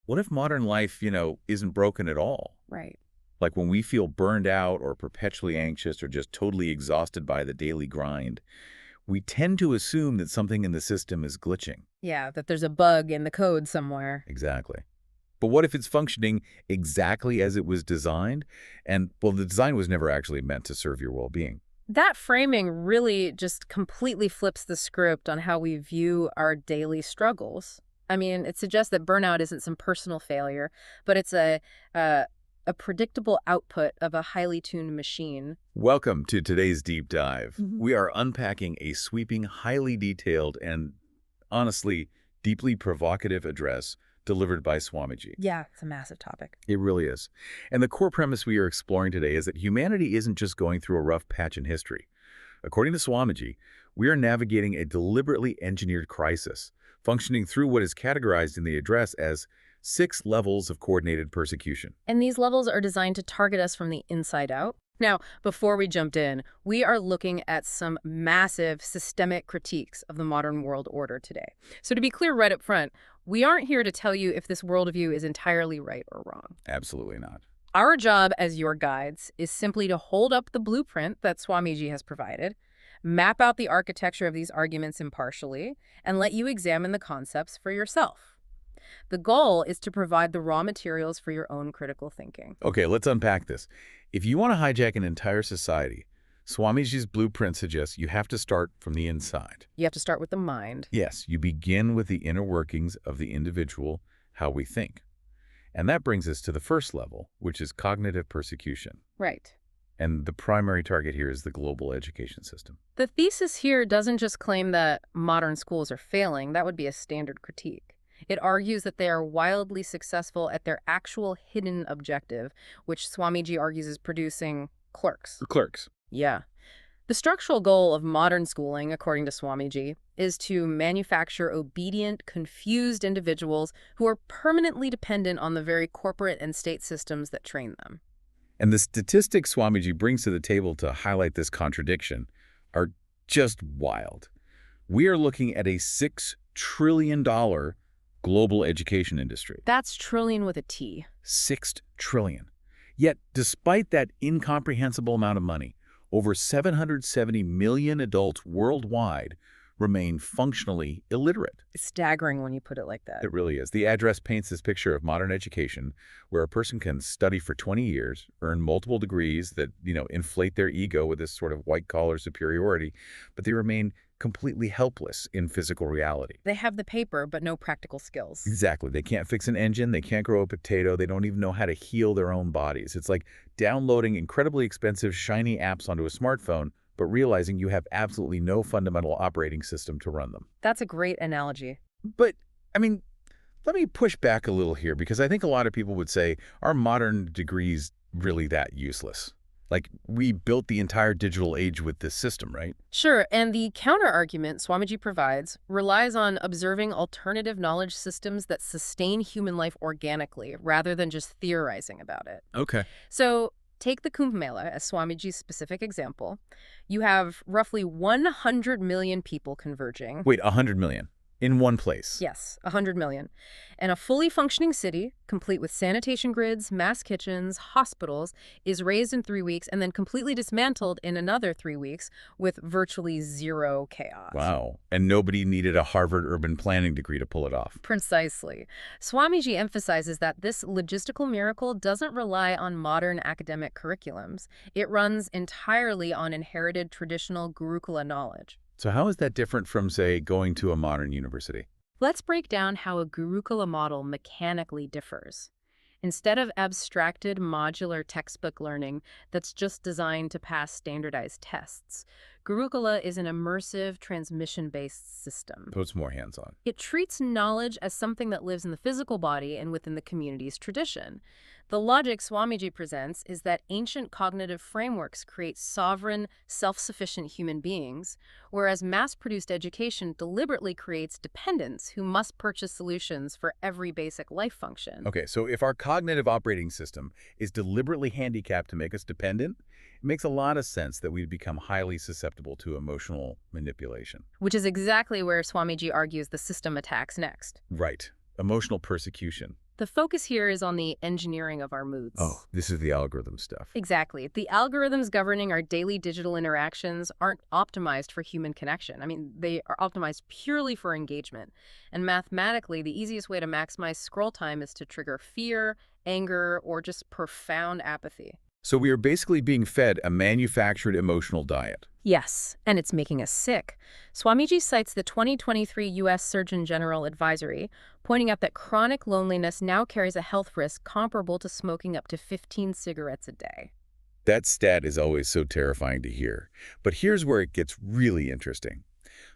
What if modern life, isn't broken at all? Right. Like when we feel burned out or perpetually anxious or just totally exhausted by the daily grind, we tend to assume that something in the system is glitching. Yeah, that there's a bug in the code somewhere. Exactly. But what if it's functioning exactly as it was designed? And, well, the design was never actually meant to serve your well-being. That framing really just completely flips the script on how we view our daily struggles. I mean, it suggests that burnout isn't some personal failure, but it's a, a predictable output of a highly tuned machine. Welcome to today's deep dive. Mhm. We are unpacking a sweeping, highly detailed, and honestly, deeply provocative address delivered by Swamiji. Yeah, it's a massive topic. It really is. And the core premise we are exploring today is that humanity isn't just going through a rough patch in history. According to Swamiji, we are navigating a deliberately engineered crisis, functioning through what is categorized in the address as 6 levels of coordinated persecution. And these levels are designed to target us from the inside out. Now, before we jumped in, we are looking at some massive systemic critiques of the modern world order today. So to be clear right up front, we aren't here to tell you if this worldview is entirely right or wrong. Absolutely not. Our job as your guides is simply to hold up the blueprint that Swamiji has provided, map out the architecture of these arguments impartially, and let you examine the concepts for yourself. The goal is to provide the raw materials for your own critical thinking. Okay, let's unpack this. If you want to hijack an entire society, Swamiji's blueprint suggests you have to start from the inside. You have to start with the mind. Yes, you begin with the inner workings of the individual, how we think. And that brings us to the first level, which is cognitive persecution. Right. And the primary target here is the global education system. The thesis here doesn't just claim that modern schools are failing. That would be a standard critique. It argues that they are wildly successful at their actual hidden objective, which Swamiji argues is producing clerks. The clerks. Yeah. The structural goal of modern schooling, according to Swamiji, is to manufacture obedient, confused individuals who are permanently dependent on the very corporate and state systems that train them. And the statistics Swamiji brings to the table to highlight this contradiction are just wild. We are looking at a $6 trillion global education industry. That's trillion with a T. $6 trillion. Yet, despite that incomprehensible amount of money, over 770 million adults worldwide remain functionally illiterate. It's staggering when you put it like that. It really is. The address paints this picture of modern education where a person can study for 20 years, earn multiple degrees that, inflate their ego with this sort of white-collar superiority, but they remain completely helpless in physical reality. They have the paper, but no practical skills. Exactly. They can't fix an engine. They can't grow a potato. They don't even know how to heal their own bodies. It's like downloading incredibly expensive, shiny apps onto a smartphone, but realizing you have absolutely no fundamental operating system to run them. That's a great analogy. But, let me push back a little here because I think a lot of people would say, are modern degrees really that useless? Like, we built the entire digital age with this system, right? Sure, and the counter-argument Swamiji provides relies on observing alternative knowledge systems that sustain human life organically, rather than just theorizing about it. Okay. So, take the Kumbh Mela as Swamiji's specific example. You have roughly 100 million people converging. Wait, 100 million in one place? Yes, 100 million. And a fully functioning city, complete with sanitation grids, mass kitchens, hospitals, is raised in 3 weeks and then completely dismantled in another 3 weeks with virtually zero chaos. Wow. And nobody needed a Harvard urban planning degree to pull it off. Precisely. Swamiji emphasizes that this logistical miracle doesn't rely on modern academic curriculums. It runs entirely on inherited traditional Gurukula knowledge. So how is that different from, say, going to a modern university? Let's break down how a Gurukula model mechanically differs. Instead of abstracted modular textbook learning that's just designed to pass standardized tests, Gurukula is an immersive transmission-based system. So it's more hands-on. It treats knowledge as something that lives in the physical body and within the community's tradition. The logic Swamiji presents is that ancient cognitive frameworks create sovereign, self-sufficient human beings, whereas mass-produced education deliberately creates dependents who must purchase solutions for every basic life function. Okay, so if our cognitive operating system is deliberately handicapped to make us dependent, it makes a lot of sense that we'd become highly susceptible to emotional manipulation. Which is exactly where Swamiji argues the system attacks next. Right. Emotional persecution. The focus here is on the engineering of our Oh, moods. this is the algorithm stuff. Exactly. The algorithms governing our daily digital interactions aren't optimized for human connection. I mean, they are optimized purely for engagement. And mathematically, the easiest way to maximize scroll time is to trigger fear, anger, or just profound apathy. So we are basically being fed a manufactured emotional diet. Yes, and it's making us sick. Swamiji cites the 2023 U.S. Surgeon General Advisory, pointing out that chronic loneliness now carries a health risk comparable to smoking up to 15 cigarettes a day. That stat is always so terrifying to hear. But here's where it gets really interesting.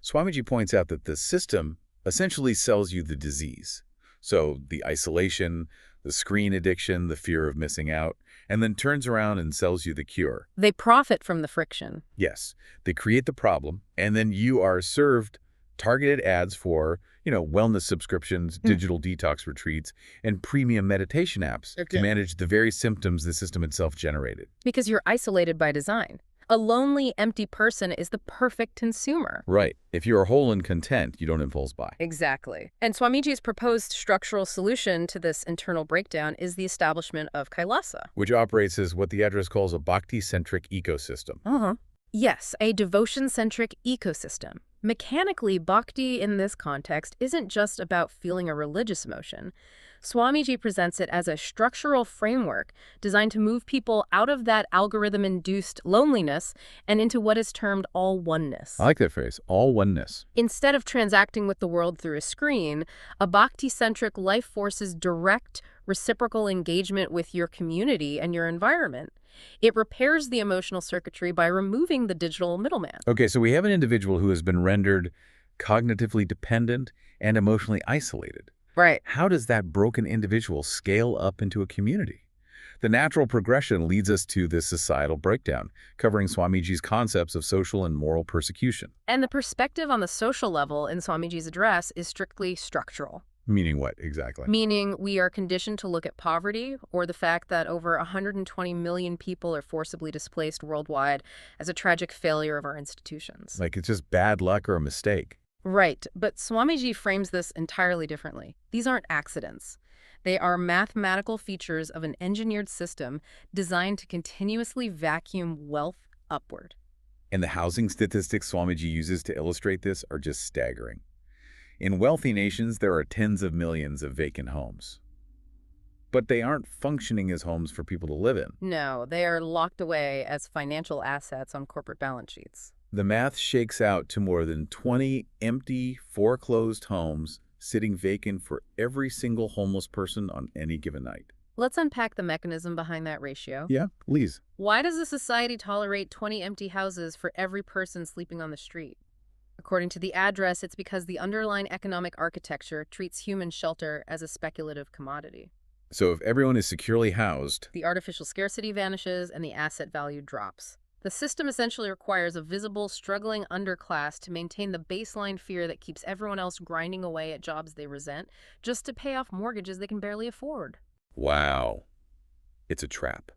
Swamiji points out that the system essentially sells you the disease. So the isolation, the screen addiction, the fear of missing out, and then turns around and sells you the cure. They profit from the friction. Yes, they create the problem, and then you are served targeted ads for, wellness subscriptions, digital detox retreats, and premium meditation apps to manage the very symptoms the system itself generated. Because you're isolated by design. A lonely, empty person is the perfect consumer. Right. If you are whole and content, you don't impulse buy. Exactly. And Swamiji's proposed structural solution to this internal breakdown is the establishment of Kailasa. Which operates as what the address calls a bhakti-centric ecosystem. Yes, a devotion-centric ecosystem. Mechanically, bhakti in this context isn't just about feeling a religious emotion. Swamiji presents it as a structural framework designed to move people out of that algorithm-induced loneliness and into what is termed all-oneness. I like that phrase, all oneness. Instead of transacting with the world through a screen, a bhakti-centric life forces direct, reciprocal engagement with your community and your environment. It repairs the emotional circuitry by removing the digital middleman. Okay, so we have an individual who has been rendered cognitively dependent and emotionally isolated. Right. How does that broken individual scale up into a community? The natural progression leads us to this societal breakdown, covering Swamiji's concepts of social and moral persecution. And the perspective on the social level in Swamiji's address is strictly structural. Meaning what, exactly? Meaning we are conditioned to look at poverty or the fact that over 120 million people are forcibly displaced worldwide as a tragic failure of our institutions. Like it's just bad luck or a mistake. Right, but Swamiji frames this entirely differently. These aren't accidents. They are mathematical features of an engineered system designed to continuously vacuum wealth upward. And the housing statistics Swamiji uses to illustrate this are just staggering. In wealthy nations, there are tens of millions of vacant homes. But they aren't functioning as homes for people to live in. No, they are locked away as financial assets on corporate balance sheets. The math shakes out to more than 20 empty, foreclosed homes sitting vacant for every single homeless person on any given night. Let's unpack the mechanism behind that ratio. Yeah, please. Why does a society tolerate 20 empty houses for every person sleeping on the street? According to the address, it's because the underlying economic architecture treats human shelter as a speculative commodity. So if everyone is securely housed, The artificial scarcity vanishes and the asset value drops. The system essentially requires a visible, struggling underclass to maintain the baseline fear that keeps everyone else grinding away at jobs they resent just to pay off mortgages they can barely afford. wow, it's a trap.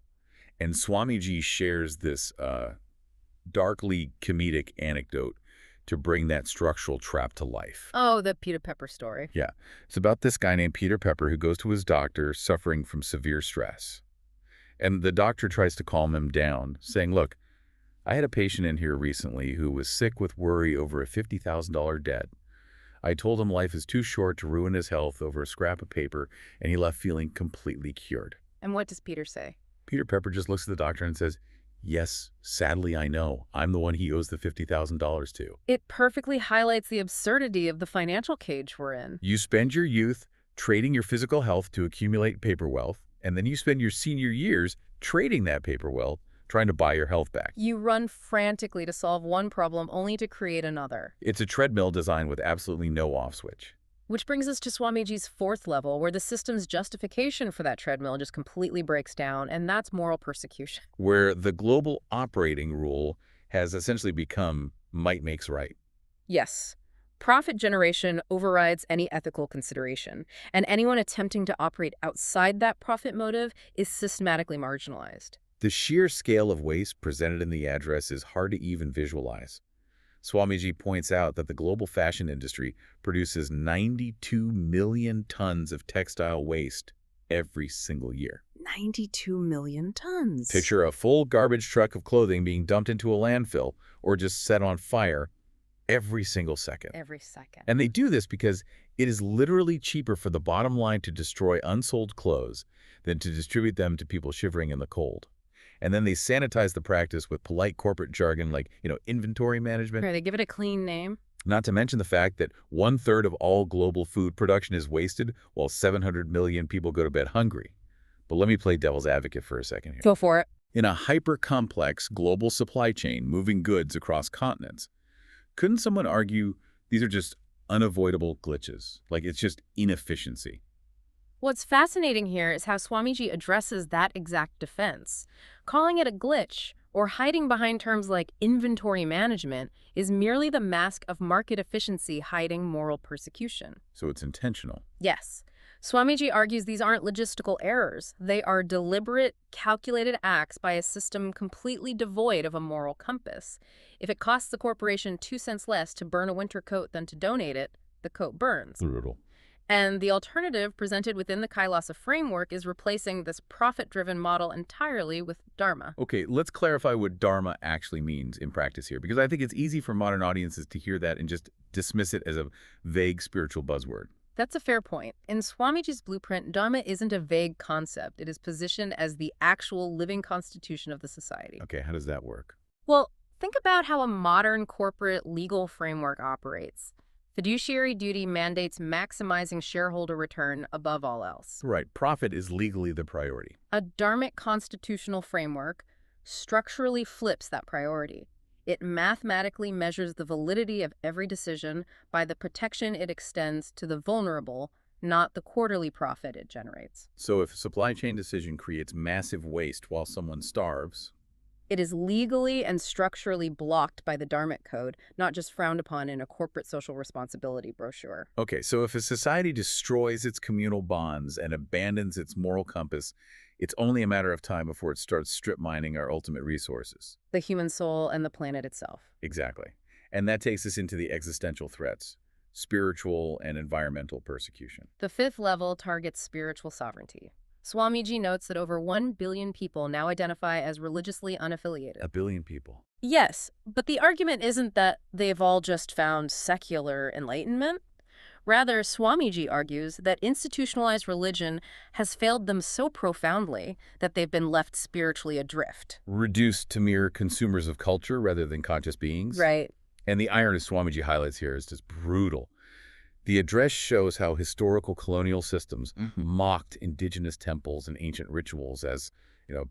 And Swamiji shares this darkly comedic anecdote to bring that structural trap to life. Oh, the Peter Pepper story. Yeah, it's about this guy named Peter Pepper who goes to his doctor suffering from severe stress. And the doctor tries to calm him down, saying, look, I had a patient in here recently who was sick with worry over a $50,000 debt. I told him life is too short to ruin his health over a scrap of paper, and he left feeling completely cured. And what does Peter say? Peter Pepper just looks at the doctor and says, yes, sadly I know. I'm the one he owes the $50,000 to. It perfectly highlights the absurdity of the financial cage we're in. You spend your youth trading your physical health to accumulate paper wealth, and then you spend your senior years trading that paper wealth, trying to buy your health back. You run frantically to solve one problem only to create another. It's a treadmill designed with absolutely no off switch. Which brings us to Swamiji's fourth level, where the system's justification for that treadmill just completely breaks down, and that's moral persecution. Where the global operating rule has essentially become might makes right. Yes. Profit generation overrides any ethical consideration, and anyone attempting to operate outside that profit motive is systematically marginalized. The sheer scale of waste presented in the address is hard to even visualize. Swamiji points out that the global fashion industry produces 92 million tons of textile waste every single year. 92 million tons. Picture a full garbage truck of clothing being dumped into a landfill or just set on fire every single second. Every second. And they do this because it is literally cheaper for the bottom line to destroy unsold clothes than to distribute them to people shivering in the cold. And then they sanitize the practice with polite corporate jargon like, inventory management. Right, they give it a clean name. Not to mention the fact that 1/3 of all global food production is wasted while 700 million people go to bed hungry. But let me play devil's advocate for a second here. Go for it. In a hyper-complex global supply chain moving goods across continents, couldn't someone argue these are just unavoidable glitches? Like it's just inefficiency. What's fascinating here is how Swamiji addresses that exact defense. Calling it a glitch or hiding behind terms like inventory management is merely the mask of market efficiency hiding moral persecution. So it's intentional. Yes. Swamiji argues these aren't logistical errors. They are deliberate, calculated acts by a system completely devoid of a moral compass. If it costs the corporation 2 cents less to burn a winter coat than to donate it, the coat burns. Brutal. And the alternative presented within the Kailasa framework is replacing this profit-driven model entirely with Dharma. Okay, let's clarify what Dharma actually means in practice here, because I think it's easy for modern audiences to hear that and just dismiss it as a vague spiritual buzzword. That's a fair point. In Swamiji's blueprint, Dharma isn't a vague concept. It is positioned as the actual living constitution of the society. Okay, how does that work? Well, think about how a modern corporate legal framework operates. Fiduciary duty mandates maximizing shareholder return above all else. Right, profit is legally the priority. A dharmic constitutional framework structurally flips that priority. It mathematically measures the validity of every decision by the protection it extends to the vulnerable, not the quarterly profit it generates. So if a supply chain decision creates massive waste while someone starves, it is legally and structurally blocked by the Dharmic Code, not just frowned upon in a corporate social responsibility brochure. okay, so if a society destroys its communal bonds and abandons its moral compass, it's only a matter of time before it starts strip mining our ultimate resources. The human soul and the planet itself. Exactly. And that takes us into the existential threats, spiritual and environmental persecution. The 5th level targets spiritual sovereignty. Swamiji notes that over 1 billion people now identify as religiously unaffiliated. 1 billion people. Yes, but the argument isn't that they've all just found secular enlightenment. Rather, Swamiji argues that institutionalized religion has failed them so profoundly that they've been left spiritually adrift. Reduced to mere consumers of culture rather than conscious beings. Right. And the irony Swamiji highlights here is just brutal. The address shows how historical colonial systems mocked indigenous temples and ancient rituals as,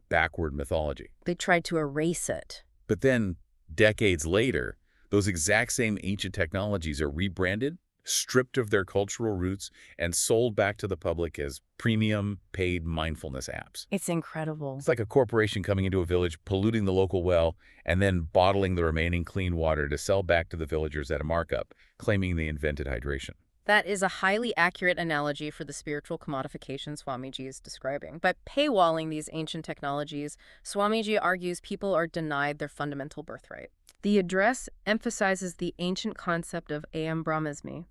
backward mythology. They tried to erase it. But then, decades later, those exact same ancient technologies are rebranded, stripped of their cultural roots, and sold back to the public as premium, paid mindfulness apps. It's incredible. It's like a corporation coming into a village, polluting the local well, and then bottling the remaining clean water to sell back to the villagers at a markup, claiming they invented hydration. That is a highly accurate analogy for the spiritual commodification Swamiji is describing. By paywalling these ancient technologies, Swamiji argues people are denied their fundamental birthright. The address emphasizes the ancient concept of Aham Brahmasmi,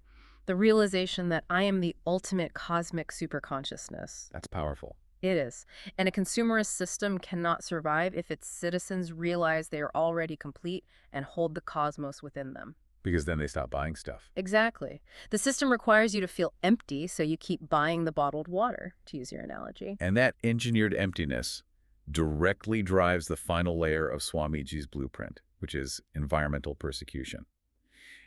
the realization that I am the ultimate cosmic superconsciousness. That's powerful. It is. And a consumerist system cannot survive if its citizens realize they are already complete and hold the cosmos within them. Because then they stop buying stuff. Exactly. The system requires you to feel empty, so you keep buying the bottled water, to use your analogy. And that engineered emptiness directly drives the final layer of Swamiji's blueprint, which is environmental persecution.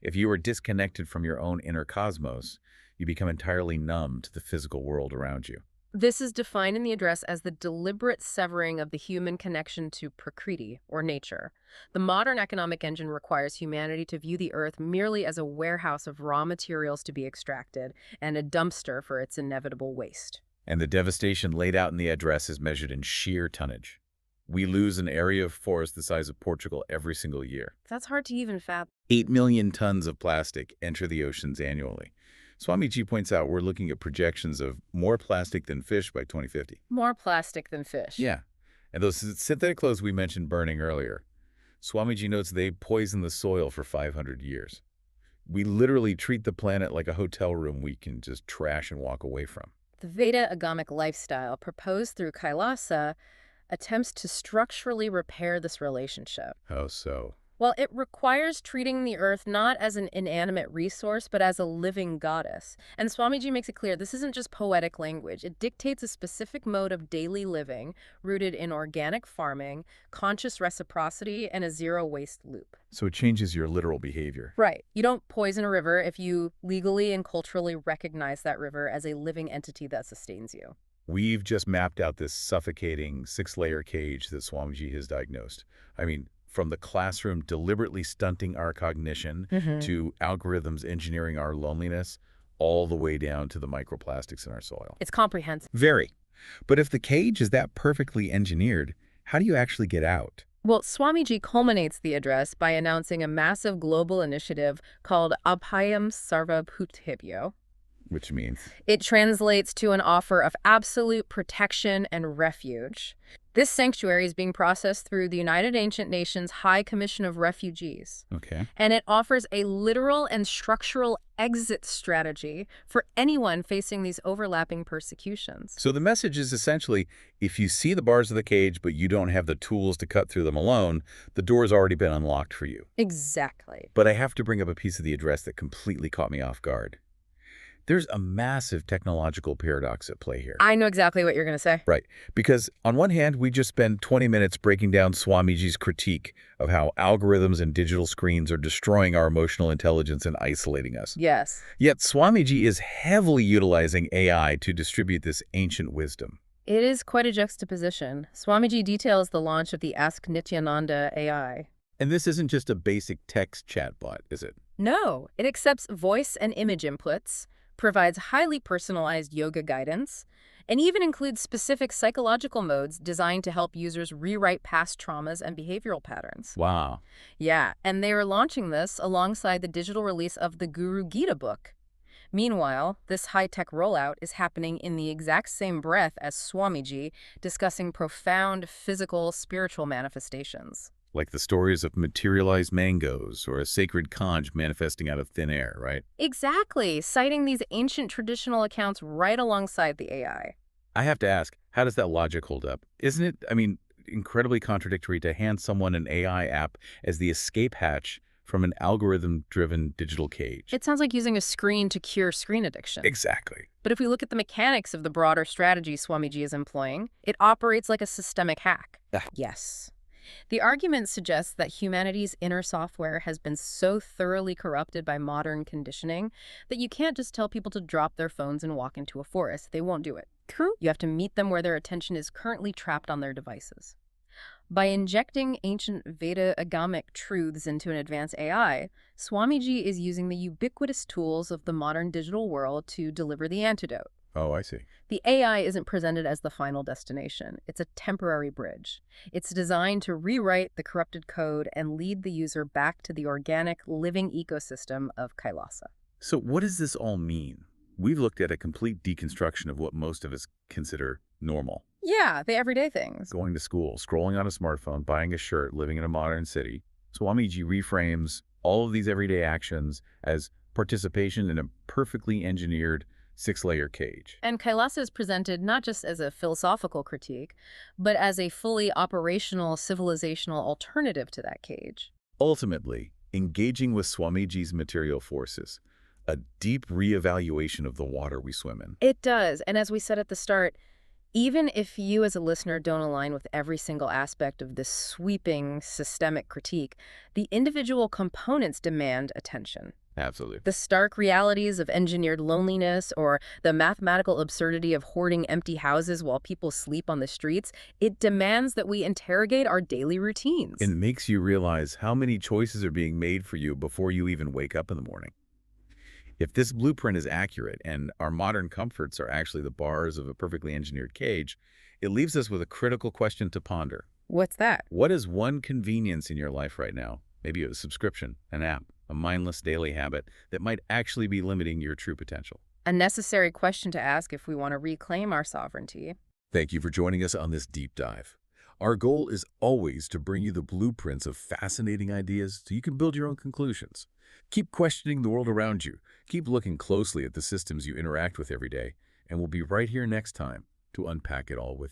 If you are disconnected from your own inner cosmos, you become entirely numb to the physical world around you. This is defined in the address as the deliberate severing of the human connection to Prakriti, or nature. The modern economic engine requires humanity to view the earth merely as a warehouse of raw materials to be extracted and a dumpster for its inevitable waste. And the devastation laid out in the address is measured in sheer tonnage. We lose an area of forest the size of Portugal every single year. That's hard to even fathom. 8 million tons of plastic enter the oceans annually. Swamiji points out we're looking at projections of more plastic than fish by 2050. More plastic than fish. Yeah. And those synthetic clothes we mentioned burning earlier, Swamiji notes they poison the soil for 500 years. We literally treat the planet like a hotel room we can just trash and walk away from. The Veda agamic lifestyle proposed through Kailasa attempts to structurally repair this relationship. How so? Well, it requires treating the earth not as an inanimate resource, but as a living goddess. And Swamiji makes it clear this isn't just poetic language. It dictates a specific mode of daily living rooted in organic farming, conscious reciprocity, and a zero-waste loop. So it changes your literal behavior. Right. You don't poison a river if you legally and culturally recognize that river as a living entity that sustains you. We've just mapped out this suffocating six-layer cage that Swamiji has diagnosed. I mean, from the classroom deliberately stunting our cognition to algorithms engineering our loneliness, all the way down to the microplastics in our soil. It's comprehensive. Very. But if the cage is that perfectly engineered, how do you actually get out? Well, Swamiji culminates the address by announcing a massive global initiative called Abhayam Sarvabhutebhyo. Which means? It translates to an offer of absolute protection and refuge. This sanctuary is being processed through the United Ancient Nations High Commission of Refugees. Okay. And it offers a literal and structural exit strategy for anyone facing these overlapping persecutions. So the message is essentially, if you see the bars of the cage but you don't have the tools to cut through them alone, the door's already been unlocked for you. Exactly. But I have to bring up a piece of the address that completely caught me off guard. There's a massive technological paradox at play here. I know exactly what you're going to say. Right. Because on one hand, we just spent 20 minutes breaking down Swamiji's critique of how algorithms and digital screens are destroying our emotional intelligence and isolating us. Yes. Yet Swamiji is heavily utilizing AI to distribute this ancient wisdom. It is quite a juxtaposition. Swamiji details the launch of the Ask Nithyananda AI. And this isn't just a basic text chatbot, is it? No, it accepts voice and image inputs, provides highly personalized yoga guidance, and even includes specific psychological modes designed to help users rewrite past traumas and behavioral patterns. Wow. Yeah, and they are launching this alongside the digital release of the Guru Gita book. Meanwhile, this high-tech rollout is happening in the exact same breath as Swamiji discussing profound physical, spiritual manifestations. Like the stories of materialized mangoes or a sacred conch manifesting out of thin air, right? Exactly, citing these ancient traditional accounts right alongside the AI. I have to ask, how does that logic hold up? Isn't it, incredibly contradictory to hand someone an AI app as the escape hatch from an algorithm-driven digital cage? It sounds like using a screen to cure screen addiction. Exactly. But if we look at the mechanics of the broader strategy Swamiji is employing, it operates like a systemic hack. Yes. The argument suggests that humanity's inner software has been so thoroughly corrupted by modern conditioning that you can't just tell people to drop their phones and walk into a forest. They won't do it. True. You have to meet them where their attention is currently trapped on their devices. By injecting ancient Veda agamic truths into an advanced AI, Swamiji is using the ubiquitous tools of the modern digital world to deliver the antidote. Oh, I see. The AI isn't presented as the final destination. It's a temporary bridge. It's designed to rewrite the corrupted code and lead the user back to the organic, living ecosystem of Kailasa. So what does this all mean? We've looked at a complete deconstruction of what most of us consider normal. Yeah, the everyday things. Going to school, scrolling on a smartphone, buying a shirt, living in a modern city. Swamiji reframes all of these everyday actions as participation in a perfectly engineered six-layer cage. And Kailasa is presented not just as a philosophical critique, but as a fully operational civilizational alternative to that cage. Ultimately, engaging with Swamiji's material forces, a deep reevaluation of the water we swim in. It does, and as we said at the start, even if you as a listener don't align with every single aspect of this sweeping systemic critique, the individual components demand attention. Absolutely. The stark realities of engineered loneliness or the mathematical absurdity of hoarding empty houses while people sleep on the streets, it demands that we interrogate our daily routines. It makes you realize how many choices are being made for you before you even wake up in the morning. If this blueprint is accurate and our modern comforts are actually the bars of a perfectly engineered cage, it leaves us with a critical question to ponder. What's that? What is one convenience in your life right now? Maybe a subscription, an app, a mindless daily habit that might actually be limiting your true potential. A necessary question to ask if we want to reclaim our sovereignty. Thank you for joining us on this deep dive. Our goal is always to bring you the blueprints of fascinating ideas so you can build your own conclusions. Keep questioning the world around you. Keep looking closely at the systems you interact with every day. and we'll be right here next time to unpack it all with you.